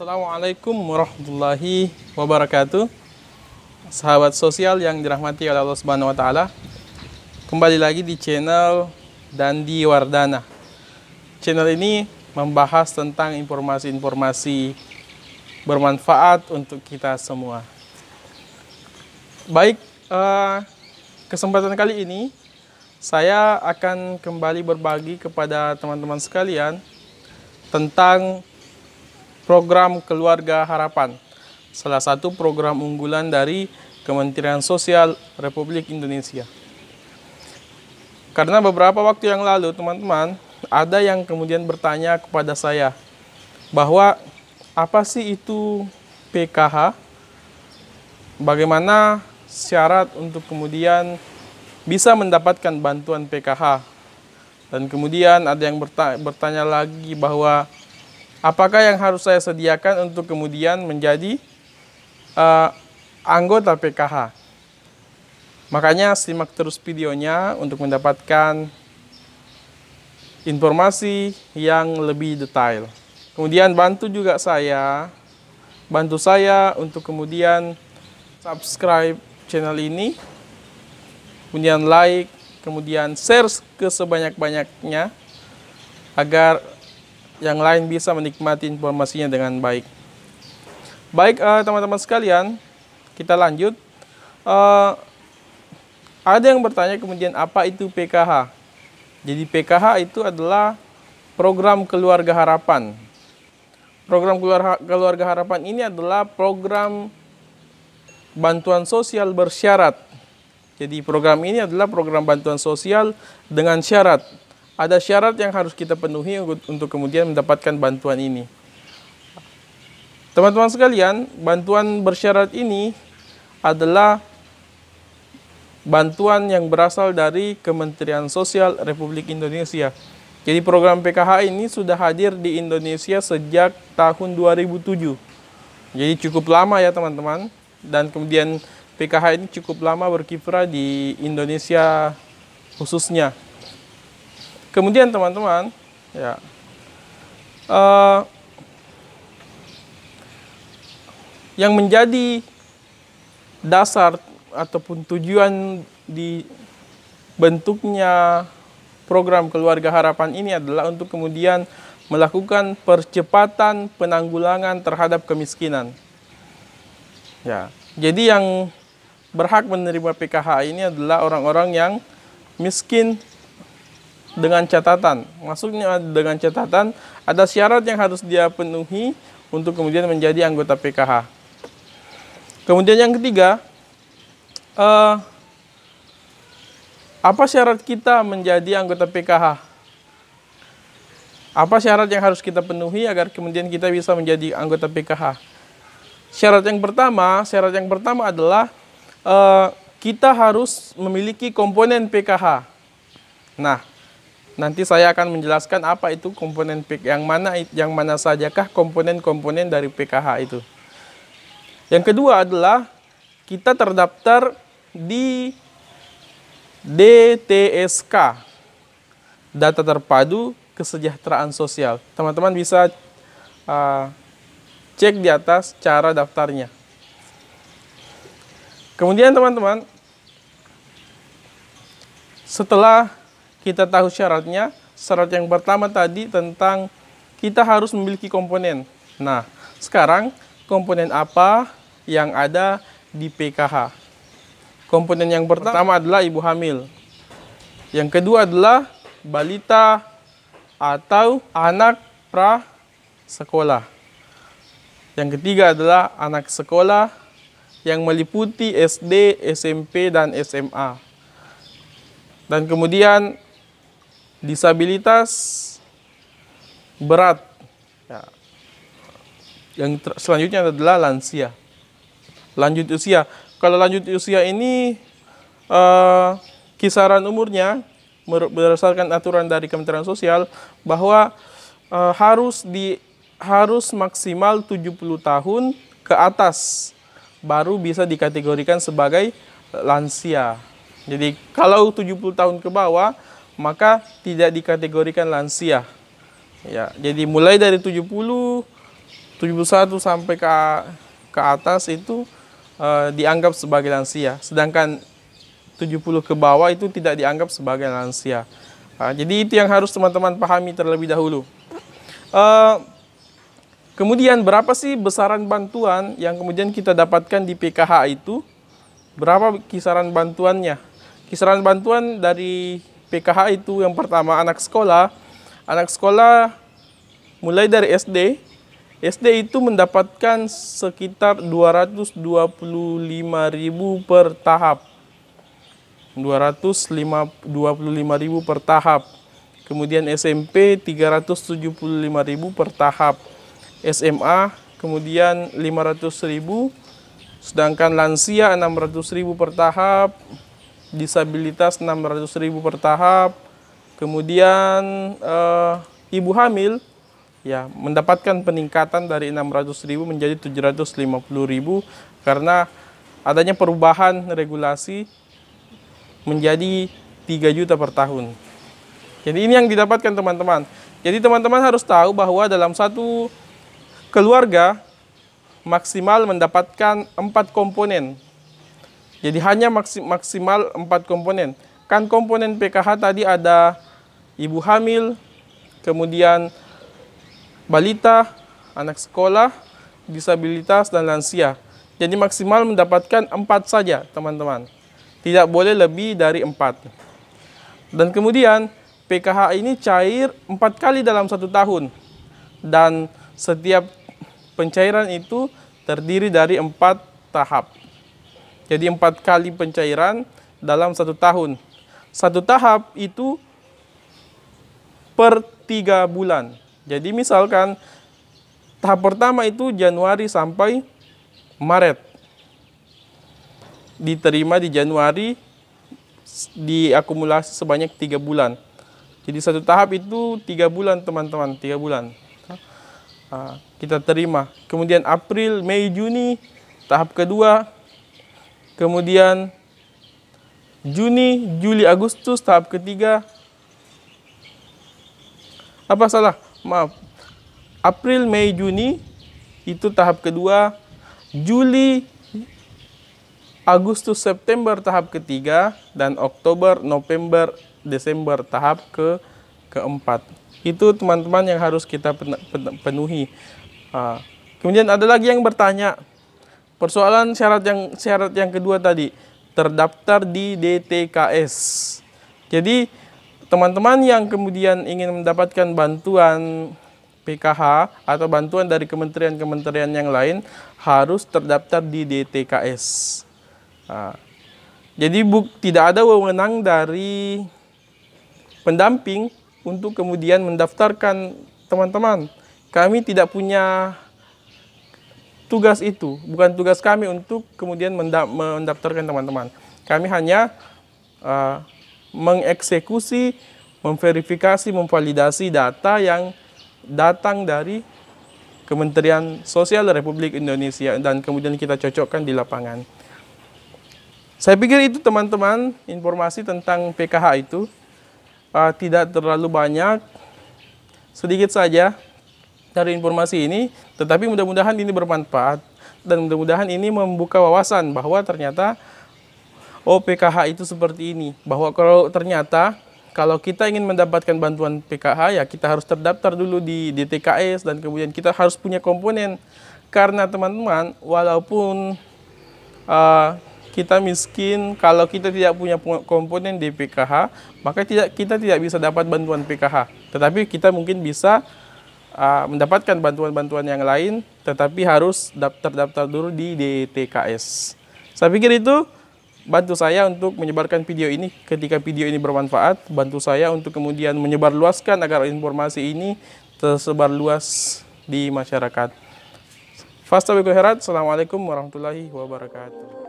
Assalamualaikum warahmatullahi wabarakatuh. Sahabat sosial yang dirahmati oleh Allah Subhanahu wa taala. Kembali lagi di channel Dandi Wardana. Channel ini membahas tentang informasi-informasi bermanfaat untuk kita semua. Baik, kesempatan kali ini saya akan kembali berbagi kepada teman-teman sekalian tentang program Keluarga Harapan, salah satu program unggulan dari Kementerian Sosial Republik Indonesia. Karena beberapa waktu yang lalu, teman-teman, ada yang kemudian bertanya kepada saya bahwa apa sih itu PKH? Bagaimana syarat untuk kemudian bisa mendapatkan bantuan PKH? Dan kemudian ada yang bertanya lagi bahwa apakah yang harus saya sediakan untuk kemudian menjadi anggota PKH? Makanya simak terus videonya untuk mendapatkan informasi yang lebih detail. Kemudian bantu saya untuk kemudian subscribe channel ini, kemudian like, kemudian share ke sebanyak-banyaknya agar yang lain bisa menikmati informasinya dengan baik. Baik, teman-teman sekalian, kita lanjut. Ada yang bertanya kemudian apa itu PKH? Jadi PKH itu adalah program Keluarga Harapan. Program Keluarga Harapan ini adalah program bantuan sosial bersyarat. Jadi program ini adalah program bantuan sosial dengan syarat. Ada syarat yang harus kita penuhi untuk kemudian mendapatkan bantuan ini. Teman-teman sekalian, bantuan bersyarat ini adalah bantuan yang berasal dari Kementerian Sosial Republik Indonesia. Jadi program PKH ini sudah hadir di Indonesia sejak tahun 2007. Jadi cukup lama ya teman-teman. Dan kemudian PKH ini cukup lama berkiprah di Indonesia khususnya. Kemudian teman-teman, ya, yang menjadi dasar ataupun tujuan dibentuknya program Keluarga Harapan ini adalah untuk kemudian melakukan percepatan penanggulangan terhadap kemiskinan. Ya, jadi yang berhak menerima PKH ini adalah orang-orang yang miskin dengan catatan. Maksudnya dengan catatan ada syarat yang harus dia penuhi untuk kemudian menjadi anggota PKH. Kemudian yang ketiga, apa syarat kita menjadi anggota PKH? Apa syarat yang harus kita penuhi agar kemudian kita bisa menjadi anggota PKH? Syarat yang pertama adalah kita harus memiliki komponen PKH. Nah, nanti saya akan menjelaskan apa itu komponen PKH, yang mana sajakah komponen-komponen dari PKH itu. Yang kedua adalah kita terdaftar di DTSK, Data Terpadu Kesejahteraan Sosial. Teman-teman bisa cek di atas cara daftarnya. Kemudian teman-teman, setelah kita tahu syaratnya, syarat yang pertama tadi tentang kita harus memiliki komponen. Nah, sekarang komponen apa yang ada di PKH? Komponen yang pertama adalah ibu hamil. Yang kedua adalah balita atau anak prasekolah. Yang ketiga adalah anak sekolah yang meliputi SD, SMP, dan SMA. Dan kemudian disabilitas berat. Ya. Yang selanjutnya adalah lansia. Lanjut usia. Kalau lanjut usia ini kisaran umurnya berdasarkan aturan dari Kementerian Sosial bahwa harus maksimal 70 tahun ke atas baru bisa dikategorikan sebagai lansia. Jadi kalau 70 tahun ke bawah maka tidak dikategorikan lansia. Ya, jadi mulai dari 70 71 sampai ke atas itu dianggap sebagai lansia, sedangkan 70 ke bawah itu tidak dianggap sebagai lansia. Jadi itu yang harus teman-teman pahami terlebih dahulu. Kemudian berapa sih besaran bantuan yang kemudian kita dapatkan di PKH itu? Berapa kisaran bantuannya? Kisaran bantuan dari PKH itu yang pertama anak sekolah mulai dari SD itu mendapatkan sekitar 225.000 per tahap. 225.000 per tahap. Kemudian SMP 375.000 per tahap. SMA kemudian 500.000, sedangkan lansia 600.000 per tahap, disabilitas 600.000 per tahap. Kemudian ibu hamil ya mendapatkan peningkatan dari 600.000 menjadi 750.000 karena adanya perubahan regulasi menjadi 3 juta per tahun. Jadi ini yang didapatkan teman-teman. Jadi teman-teman harus tahu bahwa dalam satu keluarga maksimal mendapatkan 4 komponen. Jadi hanya maksimal 4 komponen. Kan komponen PKH tadi ada ibu hamil, kemudian balita, anak sekolah, disabilitas, dan lansia. Jadi maksimal mendapatkan 4 saja teman-teman. Tidak boleh lebih dari 4. Dan kemudian PKH ini cair 4 kali dalam 1 tahun. Dan setiap pencairan itu terdiri dari 4 tahap. Jadi 4 kali pencairan dalam 1 tahun. 1 tahap itu per 3 bulan. Jadi misalkan tahap pertama itu Januari sampai Maret. Diterima di Januari, diakumulasi sebanyak 3 bulan. Jadi 1 tahap itu 3 bulan teman-teman, 3 bulan. Kita terima. Kemudian April, Mei, Juni, tahap kedua. Kemudian Juni, Juli, Agustus, tahap ketiga. Apa salah? Maaf. April, Mei, Juni itu tahap kedua. Juli, Agustus, September tahap ketiga, dan Oktober, November, Desember tahap keempat. Itu teman-teman yang harus kita penuhi. Kemudian ada lagi yang bertanya, persoalan syarat yang kedua tadi, terdaftar di DTKS. Jadi teman-teman yang kemudian ingin mendapatkan bantuan PKH atau bantuan dari kementerian-kementerian yang lain harus terdaftar di DTKS. Jadi tidak ada wewenang dari pendamping untuk kemudian mendaftarkan teman-teman. Kami tidak punya tugas itu, bukan tugas kami untuk kemudian mendaftarkan teman-teman. Kami hanya mengeksekusi, memverifikasi, memvalidasi data yang datang dari Kementerian Sosial Republik Indonesia dan kemudian kita cocokkan di lapangan. Saya pikir itu teman-teman informasi tentang PKH itu tidak terlalu banyak, sedikit saja dari informasi ini, tetapi mudah-mudahan ini bermanfaat dan mudah-mudahan ini membuka wawasan bahwa ternyata PKH itu seperti ini, bahwa kalau kita ingin mendapatkan bantuan PKH ya kita harus terdaftar dulu di DTKS dan kemudian kita harus punya komponen, karena teman-teman walaupun kita miskin, kalau kita tidak punya komponen di PKH, maka kita tidak bisa dapat bantuan PKH. Tetapi kita mungkin bisa mendapatkan bantuan-bantuan yang lain, tetapi harus daftar dulu di DTKS. Saya pikir itu bantu saya untuk menyebarkan video ini. Ketika video ini bermanfaat, bantu saya untuk kemudian menyebarluaskan agar informasi ini tersebar luas di masyarakat. Fastabiqul khairat. Assalamualaikum warahmatullahi wabarakatuh.